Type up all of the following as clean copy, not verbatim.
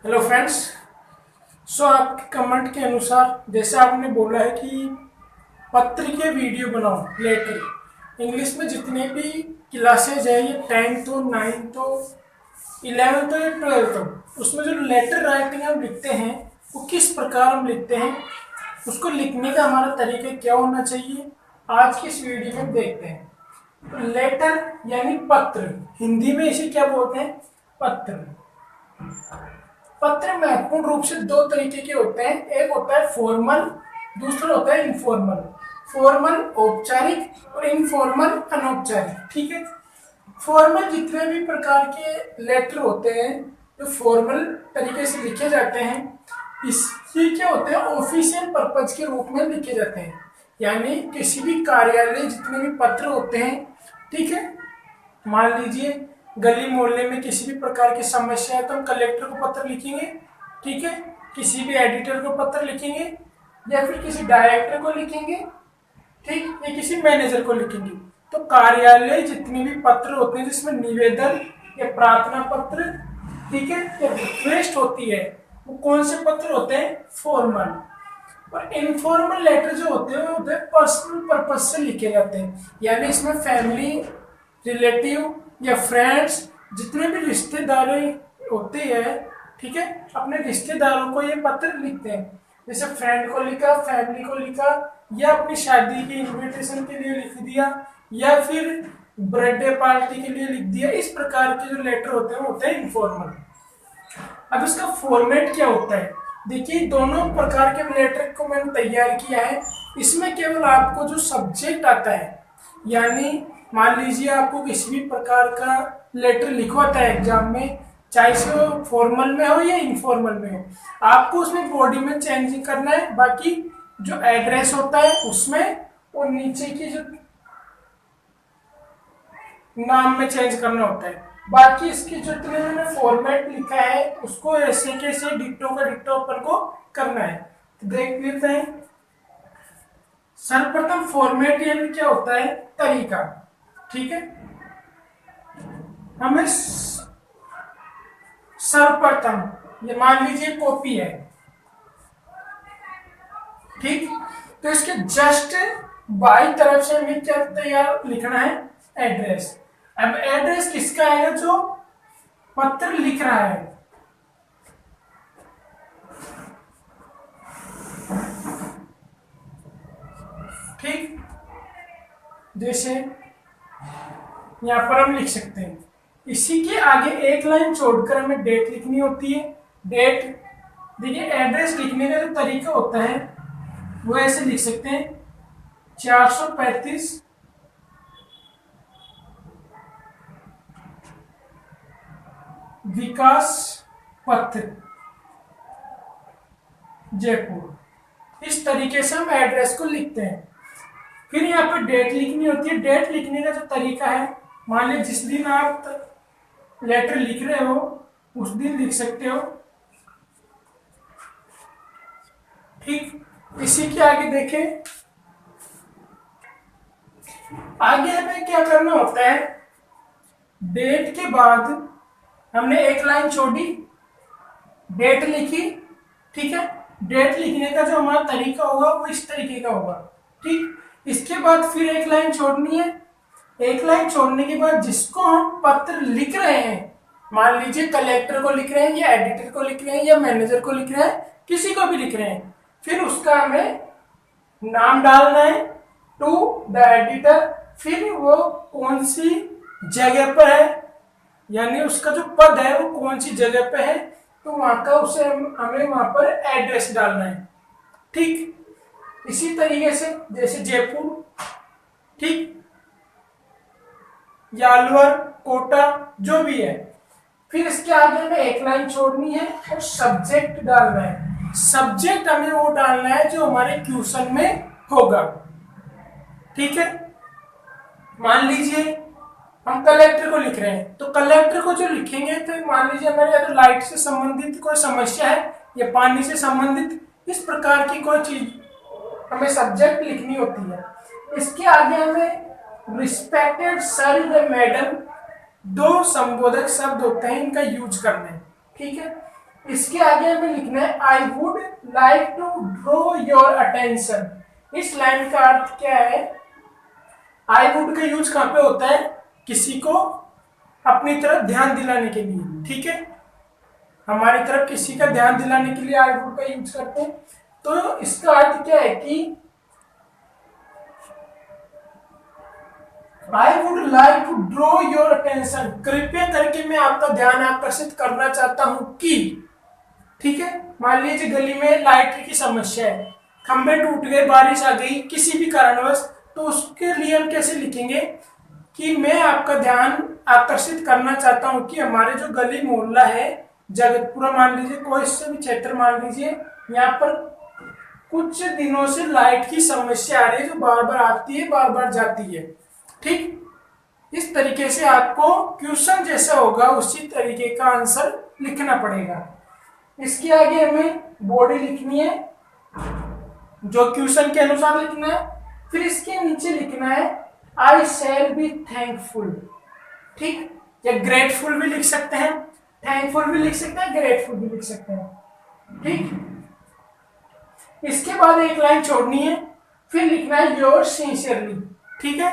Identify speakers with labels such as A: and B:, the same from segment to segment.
A: Hello friends. आपके comment के अनुसार जैसे आपने बोला है कि पत्र के वीडियो बनाओ लेटर इंग्लिश में जितने भी क्लासेज है ये 10th हो 9th हो 11th हो या 12th हो उसमें जो लेटर राइटिंग हम लिखते हैं वो किस प्रकार हम लिखते हैं उसको लिखने का हमारा तरीका क्या होना चाहिए आज की इस वीडियो में देखते हैं। तो लेटर यानी पत्र, हिंदी में इसे क्या बोलते हैं? पत्र। पत्र महत्वपूर्ण रूप से दो तरीके के होते हैं, एक होता है फॉर्मल, दूसरा होता है इनफॉर्मल। फॉर्मल औपचारिक और इनफॉर्मल अनौपचारिक। ठीक है। फॉर्मल जितने भी प्रकार के लेटर होते हैं जो फॉर्मल तरीके से लिखे जाते हैं इसके क्या होते हैं, ऑफिशियल पर्पज के रूप में लिखे जाते हैं। यानी किसी भी कार्यालय जितने भी पत्र होते हैं, ठीक है, मान लीजिए गली मोहल्ले में किसी भी प्रकार की समस्या है तो हम कलेक्टर को पत्र लिखेंगे, ठीक है, किसी भी एडिटर को पत्र लिखेंगे या फिर किसी डायरेक्टर को लिखेंगे, ठीक, या किसी मैनेजर को लिखेंगे। तो कार्यालय जितने भी पत्र होते हैं जिसमें निवेदन या प्रार्थना पत्र, ठीक है, या रिक्वेस्ट होती है वो कौन से पत्र होते हैं? फॉर्मल। और इनफॉर्मल लेटर जो होते हैं वो पर्सनल पर्पज से लिखे जाते हैं। यानी इसमें फैमिली, रिलेटिव या फ्रेंड्स जितने भी रिश्तेदार होते हैं, ठीक है, अपने रिश्तेदारों को ये पत्र लिखते हैं। जैसे फ्रेंड को लिखा, फैमिली को लिखा, या अपनी शादी की इनविटेशन के लिए लिख दिया, या फिर बर्थडे पार्टी के लिए लिख दिया। इस प्रकार के जो लेटर होते हैं वो होते हैं इनफॉर्मल। अब इसका फॉर्मेट क्या होता है? देखिए, दोनों प्रकार के लेटर को मैंने तैयार किया है। इसमें केवल आपको जो सब्जेक्ट आता है, यानी मान लीजिए आपको किसी भी प्रकार का लेटर लिखवाता है एग्जाम में, चाहे से वो फॉर्मल में हो या इनफॉर्मल में हो, आपको उसमें बॉडी में चेंजिंग करना है। बाकी जो एड्रेस होता है उसमें और नीचे की जो नाम में चेंज करना होता है। बाकी इसकी जो मैंने फॉर्मेट लिखा है उसको ऐसे कैसे डिट्टो का डिट्टो अपन को करना है। तो देख लेते हैं। सर्वप्रथम फॉर्मेट यानी क्या होता है? तरीका। ठीक है, हमें सर्वप्रथम ये मान लीजिए कॉपी है, ठीक, तो इसके जस्ट बाई तरफ से हमें क्या तैयार लिखना है? एड्रेस। अब एड्रेस किसका है? जो पत्र लिख रहा है। ठीक, जैसे यहां पर हम लिख सकते हैं। इसी के आगे एक लाइन छोड़कर हमें डेट लिखनी होती है। डेट, देखिए एड्रेस लिखने का जो तरीका होता है वो ऐसे लिख सकते हैं, 435 विकास पथ, जयपुर। इस तरीके से हम एड्रेस को लिखते हैं। फिर यहाँ पे डेट लिखनी होती है। डेट लिखने का जो तरीका है, मान लीजिए जिस दिन आप लेटर लिख रहे हो उस दिन लिख सकते हो। ठीक, इसी के आगे देखें, आगे हमें क्या करना होता है? डेट के बाद हमने एक लाइन छोड़ी, डेट लिखी, ठीक है। डेट लिखने का जो हमारा तरीका होगा वो इस तरीके का होगा, ठीक। इसके बाद फिर एक लाइन छोड़नी है। एक लाइन छोड़ने के बाद जिसको हम पत्र लिख रहे हैं, मान लीजिए कलेक्टर को लिख रहे हैं या एडिटर को लिख रहे हैं या मैनेजर को लिख रहे हैं, किसी को भी लिख रहे हैं, फिर उसका हमें नाम डालना है, टू द एडिटर। फिर वो कौन सी जगह पर है, यानी उसका जो पद है वो कौन सी जगह पे है, तो वहां का उसे हमें वहां पर एड्रेस डालना है। ठीक, इसी तरीके से जैसे जयपुर, ठीक, या अलवर, कोटा, जो भी है। फिर इसके आगे हमें एक लाइन छोड़नी है और सब्जेक्ट डालना है। सब्जेक्ट हमें वो डालना है जो हमारे क्वेश्चन में होगा, ठीक है। मान लीजिए हम कलेक्टर को लिख रहे हैं, तो कलेक्टर को जो लिखेंगे तो मान लीजिए हमारे या तो लाइट से संबंधित कोई समस्या है या पानी से संबंधित, इस प्रकार की कोई चीज हमें सब्जेक्ट लिखनी होती है। इसके आगे हमें रिस्पेक्टेड सर या मैडम, दो संबोधक शब्द होते हैं, इनका यूज करना है, ठीक है। इसके आगे हमें लिखना है I would like to draw your attention. इस लाइन का अर्थ क्या है? आई वुड का यूज कहां पे होता है? किसी को अपनी तरफ ध्यान दिलाने के लिए, ठीक है, हमारी तरफ किसी का ध्यान दिलाने के लिए आई वुड का यूज करते हैं। तो इसका अर्थ क्या है कि I would like to draw your attention, कृपया करके मैं आपका ध्यान आकर्षित करना चाहता हूं कि, ठीक है, मान लीजिए गली में लाइट की समस्या है, खंभे टूट गए, बारिश आ गई, किसी भी कारणवश, तो उसके लिए हम कैसे लिखेंगे कि मैं आपका ध्यान आकर्षित करना चाहता हूं कि हमारे जो गली मोहल्ला है, जगतपुरा मान लीजिए, कोई से भी क्षेत्र मान लीजिए, यहाँ पर कुछ दिनों से लाइट की समस्या आ रही है जो बार बार आती है, बार बार जाती है, ठीक। इस तरीके से आपको क्वेश्चन जैसा होगा उसी तरीके का आंसर लिखना पड़ेगा। इसके आगे हमें बॉडी लिखनी है जो क्वेश्चन के अनुसार लिखना है, फिर इसके नीचे लिखना है आई शैल बी थैंकफुल, ठीक, या ग्रेटफुल भी लिख सकते हैं, थैंकफुल भी लिख सकते हैं, ग्रेटफुल भी लिख सकते हैं, ठीक। इसके बाद एक लाइन छोड़नी है, फिर लिखना है योर सिंसियरली, ठीक है,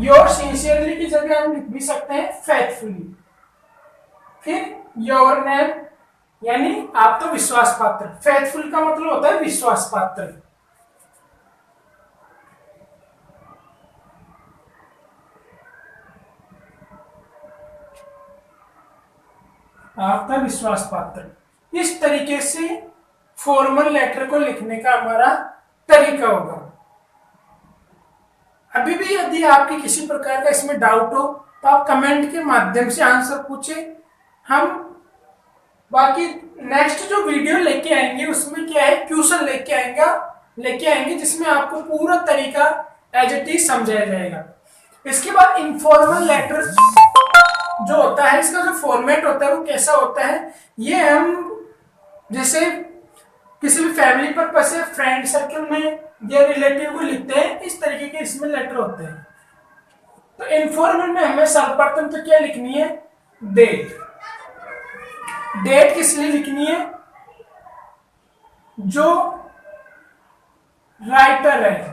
A: योर सिंसियरली की जगह हम लिख भी सकते हैं फेथफुली। फिर योर नेम यानी आप तो विश्वास पात्र, फेथफुल का मतलब होता है विश्वास पात्र। आपका विश्वास पात्र। इस तरीके से फॉर्मल लेटर को लिखने का हमारा तरीका होगा। अभी भी यदि आपके किसी प्रकार का इसमें डाउट हो तो आप कमेंट के माध्यम से आंसर पूछें। हम बाकी नेक्स्ट जो वीडियो लेके आएंगे उसमें क्या है, क्वेश्चन लेके आएंगे जिसमें आपको पूरा तरीका एज इट इज समझाया जाएगा। इसके बाद इनफॉर्मल लेटर जो होता है, इसका जो फॉर्मेट होता है वो कैसा होता है, ये हम जैसे किसी भी फैमिली पर्पस से फ्रेंड सर्कल में या रिलेटिव को लिखते हैं, इस तरीके के इसमें लेटर होते हैं। तो इनफॉर्मल में हमें सर्वप्रथम तो क्या लिखनी है, डेट। डेट किस लिए लिखनी है, जो राइटर है,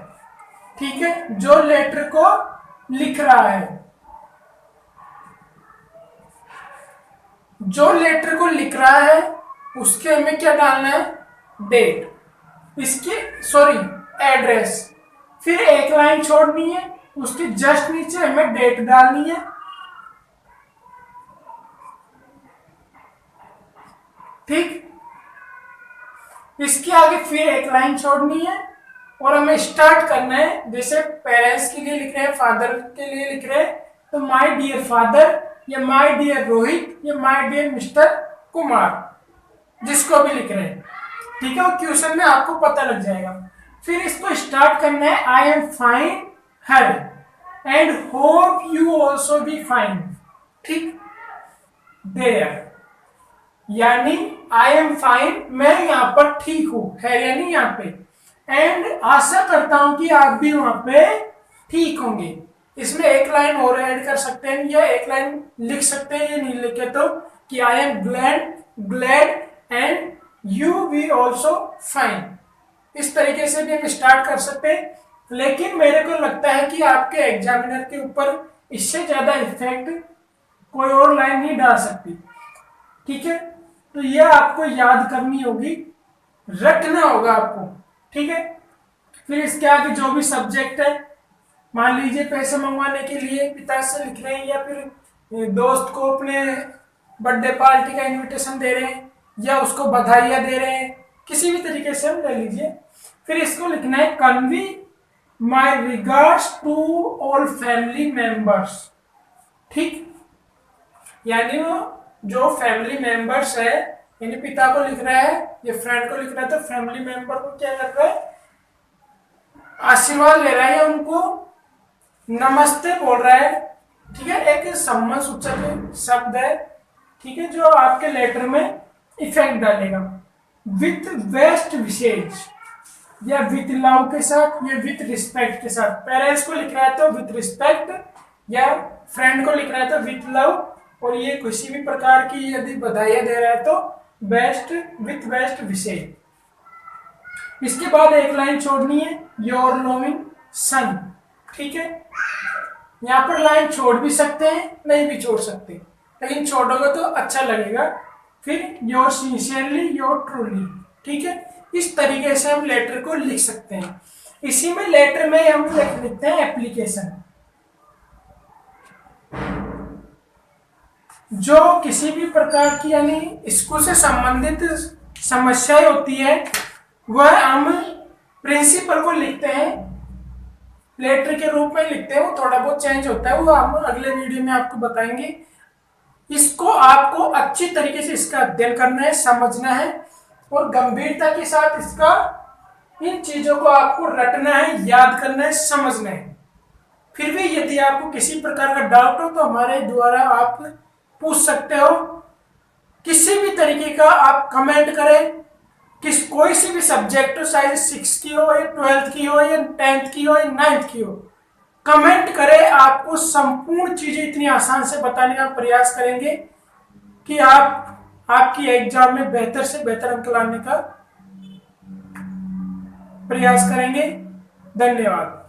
A: ठीक है, जो लेटर को लिख रहा है, जो लेटर को लिख रहा है उसके हमें क्या डालना है, डेट। इसके एड्रेस। फिर एक लाइन छोड़नी है, उसके जस्ट नीचे हमें डेट डालनी है, ठीक। इसके आगे फिर एक लाइन छोड़नी है और हमें स्टार्ट करना है, जैसे पेरेंट्स के लिए लिख रहे हैं, फादर के लिए लिख रहे हैं, तो माय डियर फादर या माय डियर रोहित या माय डियर मिस्टर कुमार, जिसको भी लिख रहे हैं, ठीक है, वो क्वेश्चन में आपको पता लग जाएगा। फिर इसको स्टार्ट करना है I am fine her and hope you also be fine, ठीक, देयर, यानी आई एम फाइन, मैं यहाँ पर ठीक हूं, है यानी यहाँ पे, एंड आशा करता हूं कि आप भी वहां पे ठीक होंगे। इसमें एक लाइन और ऐड कर सकते हैं या एक लाइन लिख सकते हैं, ये नहीं लिखे तो, कि I am glad and you be also fine. इस तरीके से भी हम स्टार्ट कर सकते हैं, लेकिन मेरे को लगता है कि आपके एग्जामिनर के ऊपर इससे ज्यादा इफेक्ट कोई और लाइन नहीं डाल सकती, ठीक है। तो यह आपको याद करनी होगी, रखना होगा आपको, ठीक है। फिर इसके आगे जो भी सब्जेक्ट है, मान लीजिए पैसे मंगवाने के लिए पिता से लिख रहे हैं या फिर दोस्त को अपने बर्थडे पार्टी का इनविटेशन दे रहे हैं या उसको बधाइयां दे रहे हैं, किसी भी तरीके से हम ले लीजिए। फिर इसको लिखना है convey my regards to all family members, ठीक, यानी वो जो फैमिली मेंबर्स है, यानी पिता को लिख रहा है या फ्रेंड को लिख रहा है, तो फैमिली मेंबर को क्या कर रहा है, आशीर्वाद ले रहा है या उनको नमस्ते बोल रहा है, ठीक है, एक सम्मान सूचक शब्द है, ठीक है, जो आपके लेटर में इफेक्ट डालेगा। विथ बेस्ट विशेष या विथ लव के साथ या विथ रिस्पेक्ट के साथ, पेरेंट्स को लिख रहा है तो विथ रिस्पेक्ट, या फ्रेंड को लिख रहा है तो विथ लव, और ये किसी भी प्रकार की यदि बधाइयां दे रहा है तो बेस्ट विथ बेस्ट विषय। इसके बाद एक लाइन छोड़नी है, योर लविंग सन। ठीक है, यहाँ पर लाइन छोड़ भी सकते हैं, नहीं भी छोड़ सकते, लेकिन छोड़ोगे तो अच्छा लगेगा। फिर योर सिंसियरली, योर ट्रूली। ठीक है, इस तरीके से हम लेटर को लिख सकते हैं। इसी में लेटर में हम लिखते हैं एप्लीकेशन। जो किसी भी प्रकार की यानी स्कूल से संबंधित समस्याएं होती है वह हम प्रिंसिपल को लिखते हैं, लेटर के रूप में लिखते हैं। वो थोड़ा बहुत चेंज होता है, वो हम अगले वीडियो में आपको बताएंगे। इसको आपको अच्छी तरीके से इसका अध्ययन करना है, समझना है और गंभीरता के साथ इसका इन चीजों को आपको रटना है, याद करना है, समझना है। फिर भी यदि आपको किसी प्रकार का डाउट हो तो हमारे द्वारा आप पूछ सकते हो। किसी भी तरीके का आप कमेंट करें, कोई सी भी सब्जेक्ट हो, चाहे 6 की हो या 12th की हो या 10th की हो या 9th की हो, कमेंट करें। आपको संपूर्ण चीजें इतनी आसान से बताने का प्रयास करेंगे कि आपकी एग्जाम में बेहतर से बेहतर अंक लाने का प्रयास करेंगे। धन्यवाद।